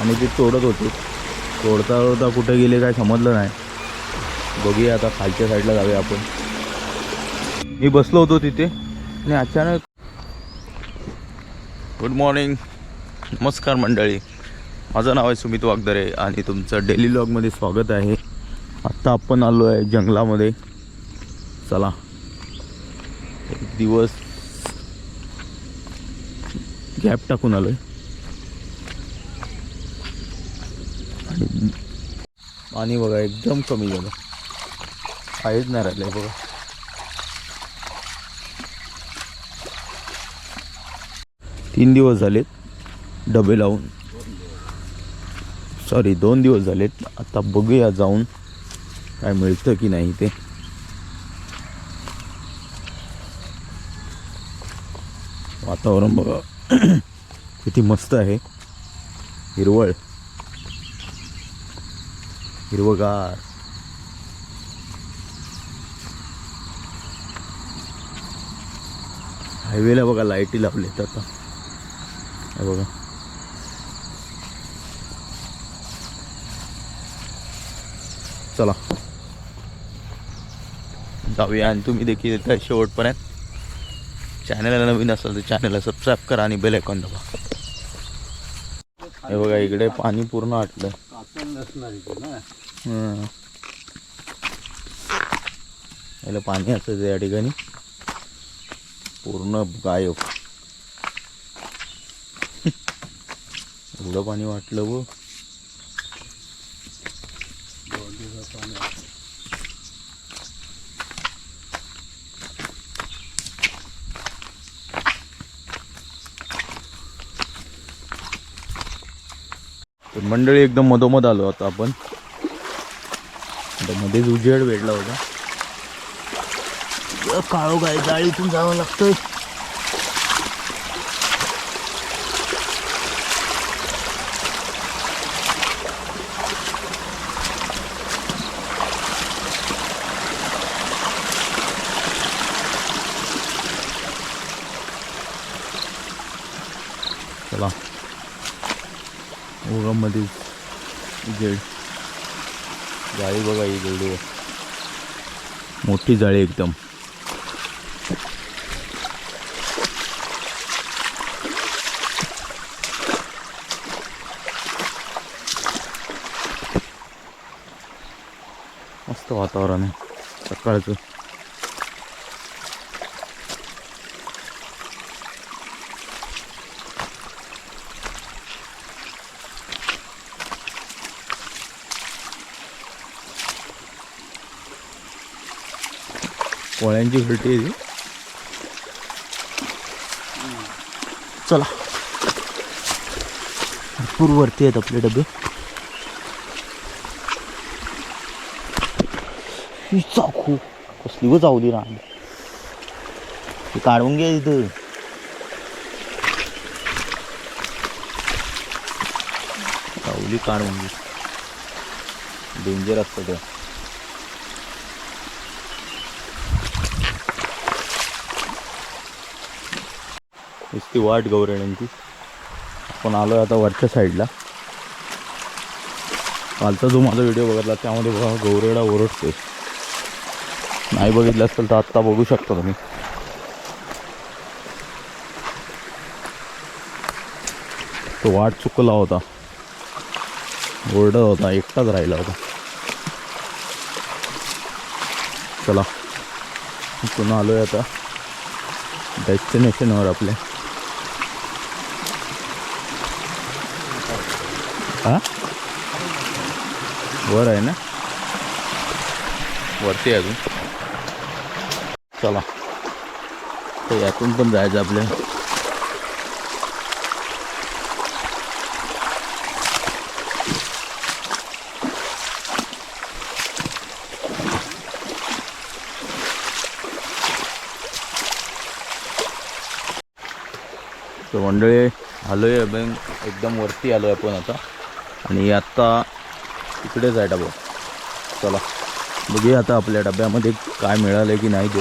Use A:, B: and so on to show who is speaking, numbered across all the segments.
A: आणि ते तोडत होते. तोडता तोडता कुठे गेले काय समजलं नाही. बघूया आता खालच्या साईडला जाऊया आपण. मी बसलो होतो तिथे आणि अचानक. गुड मॉर्निंग, नमस्कार मंडळी. माझं नाव आहे सुमित वागदरे आणि तुमचं डेली व्लॉगमध्ये स्वागत आहे. आत्ता आपण आलो आहे जंगलामध्ये. चला एक दिवस गॅप टाकून आलो आहे. आणि पाणी बघा एकदम कमी झालं, काहीच नाही राहिलं आहे बघा. तीन दिवस झालेत डबे लावून, सॉरी 2 दिवस झालेत. आता बघूया जाऊन काय मिळतं की नाही ते. वातावरण बघा किती मस्त आहे, हिरवगार. हायवेला बघा लाईटी लावलेत आता, हे बघा. चला जाऊया आणि तुम्ही देखील येता शेवटपर्यंत. चॅनलला नवीन असेल तर चॅनलला सबस्क्राईब करा आणि बेल आयकॉन दाबा. हे बघा इकडे पाणी पूर्ण आटलं. याला पाणी असायचं या ठिकाणी, पूर्ण गायब. एवढं पाणी वाटलं व मंडळी एकदम मधोमध आलो आता आपण. मध्येच उजेड भेटला होता. काळोखाय जाळीतून जावं लागतं. चला ओघामध्ये उजेड. जाळी बघा ही जेवढी मोठी जाळी एकदम. मस्त वातावरण आहे सकाळचं. पोळ्यांची घरटी आहे ती. चला भरपूर वरती आहेत आपले डबे. ही चाकू कसली व चावली राहणार, ते काढून घ्या इथं. चावली काढून घे, डेंजर असतं ते. नुसती वाट गौरेड्यांची. आपण आलो आता वरच्या साईडला. कालचा जो माझा व्हिडिओ बघितला त्यामध्ये बघा गौरेडा ओरडते. नाही बघितलं असेल तर आत्ता बघू शकता तुम्ही. तो वाट चुकला होता, ओरडत होता, एकटाच राहिला होता. चला पुन्हा आलोय आता डेस्टिनेशनवर आपल्या. हा वर आहे ना, वरती अजून. चला तर यातून पण जायचं आपल्या. तर मंडळी आलोय एकदम वरती आलोय आपण आता. आणि आत्ता इकडेच आहे डबा. चला बघूया आता आपल्या डब्यामध्ये काय मिळालं की नाही ते.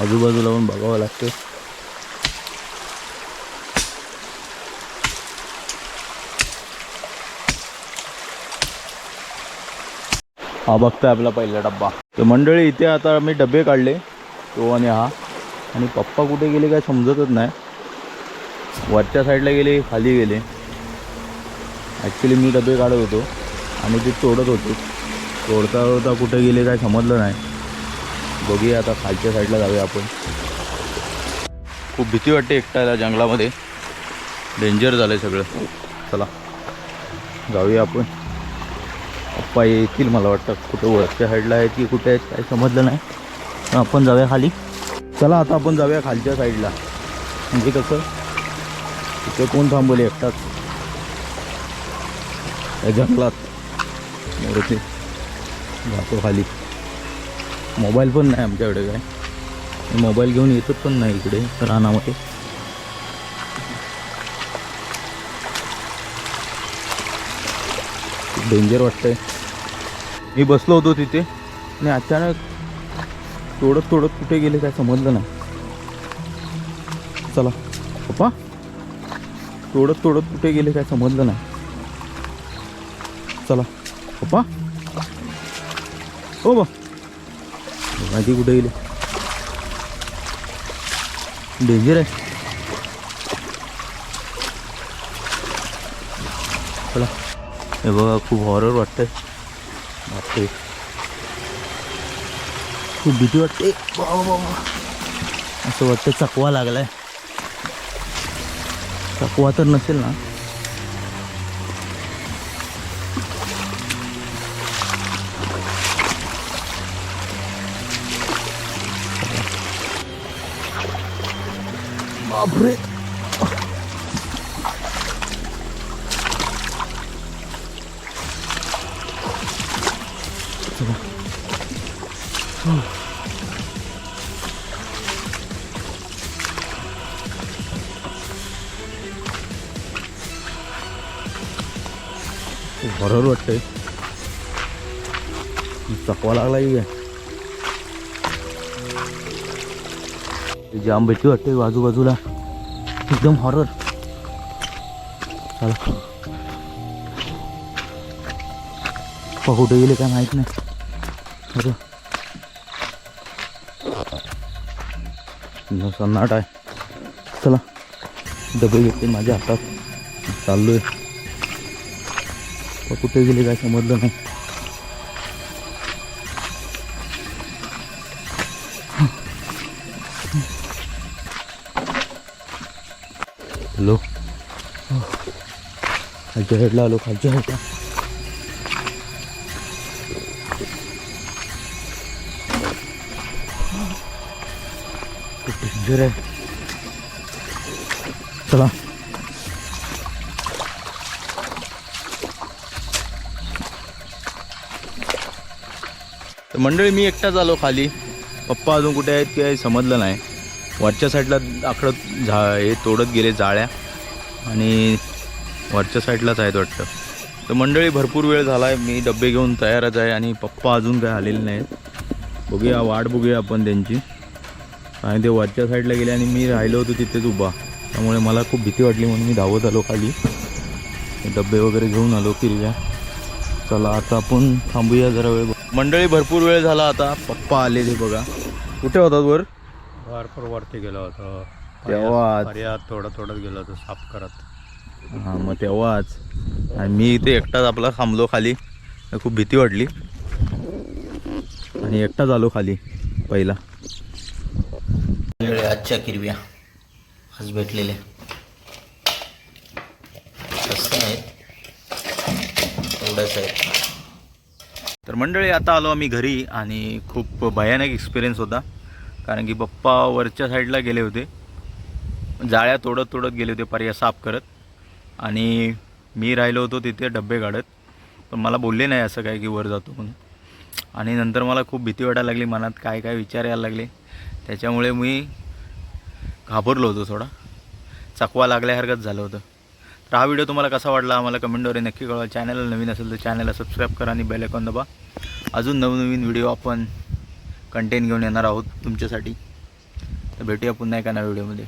A: आजूबाजूला पण बघावं लागतं. हा बघताय आपला पहिला डब्बा. तर मंडळी इथे आता मी डबे काढले, तो आणि हा. आणि पप्पा कुठे गेले काय समजतच नाही. वरच्या साईडला गेले, खाली गेले. ॲक्च्युली मी डबे काढत होतो आणि ते तोडत होते. तोडता कुठे गेले काय समजलं नाही. बघूया आता खालच्या साईडला जाऊया आपण. खूप भीती वाटते एकट्याला जंगलामध्ये. डेंजर झालं आहे सगळं. चला जाऊया आपण. पप्पा येतील मला वाटतं. कुठं वरच्या साईडला आहेत की कुठे आहेत काय समजलं नाही. पण आपण जाऊया खाली. चला आता आपण जाऊया खालच्या साईडला. म्हणजे कसं तिथे कोण थांबवले एकटाच या जंगलात. मोरते जातो खाली. मोबाईल पण नाही आमच्याकडे काय. मोबाईल घेऊन येतच पण नाही इकडे रानामध्ये. डेंजर वाटतंय. मी बसलो होतो तिथे आणि अचानक तोडत कुठे गेले काय समजलं नाही. चला पप्पा, तोडत कुठे गेले काय समजलं नाही. चला पप्पा. हो बा माहिती कुठे गेले. डेंजर आहे. चला. हे बघा खूप हॉरर वाटतंय. बापरे खूप भीती वाटते. असं वाटतं चकवा लागलाय. चकवा तर नसेल ना. बापरे हॉरर वाटतंय. चकवा लागला की काय. जाम भीती वाटते बाजूबाजूला. एकदम हॉरर. चला कुठे गेले काय माहित नाही. अरे सन्नाट आहे. चला डबे घेतले माझ्या हातात. चाललोय. कुठे गेले काय समजलं नाही. हॅलो खालच्या साईडला आलो. खालच्या साईडला डेंजर आहे. चला तर मंडळी मी एकटाच आलो खाली. पप्पा अजून कुठे आहेत की समजलं नाही. वरच्या साईडला आखडत हे तोडत गेले जाळ्या आणि वरच्या साईडलाच आहेत वाटतं. तर मंडळी भरपूर वेळ झाला आहे. मी डबे घेऊन तयारच आहे आणि पप्पा अजून काय आलेले नाहीत. बघूया वाट बघूया आपण त्यांची. आणि ते वरच्या साईडला गेले आणि मी राहिलो होतो तिथेच उभा. त्यामुळे मला खूप भीती वाटली म्हणून मी धावत आलो खाली. डबे वगैरे घेऊन आलो किरव्या. चला आता आपण थांबूया जरा वेळ. मंडळी भरपूर वेळ झाला. आता पप्पा आले ते बघा. कुठे होतात वर.
B: भरपूर वरती गेलो होतो
A: तेव्हा.
B: थोडं गेलो होतो साफ करत.
A: हां मग तेव्हाच. आणि मी इथे एकटाच आपला थांबलो खाली. खूप भीती वाटली आणि एकटाच आलो खाली पहिला. आजच्या किरव्या आज भेटलेल्या कसं आहेत एवढंच आहे. तर मंडळी आता आलो आम्ही घरी आणि खूप भयानक एक्सपिरियन्स होता. कारण की पप्पा वरच्या साईडला गेले होते. जाळ्या तोडत गेले होते पर्या साफ करत. आणि मी राहिलो होतो तिथे डबे काढत. पण मला बोलले नाही असं काय की वर जातो म्हणून. आणि नंतर मला खूप भीती वाटायला लागली. मनात काय काय विचार यायला लागले. त्याच्यामुळे मी घाबरलो होतो थोडा. चकवा लागल्यासारखंच झालं होतं. तर हा व्हिडिओ तुम्हाला कसा वाटला आम्हाला कमेंटद्वारे नक्की कळवा. चॅनलला नवीन असेल तर चॅनलला सबस्क्राईब करा आणि बेल आयकॉन दाबा. अजून नवनवीन व्हिडिओ आपण कंटेंट घेऊन येणार आहोत तुमच्यासाठी. तर भेटूया पुन्हा एका नव्या व्हिडिओमध्ये.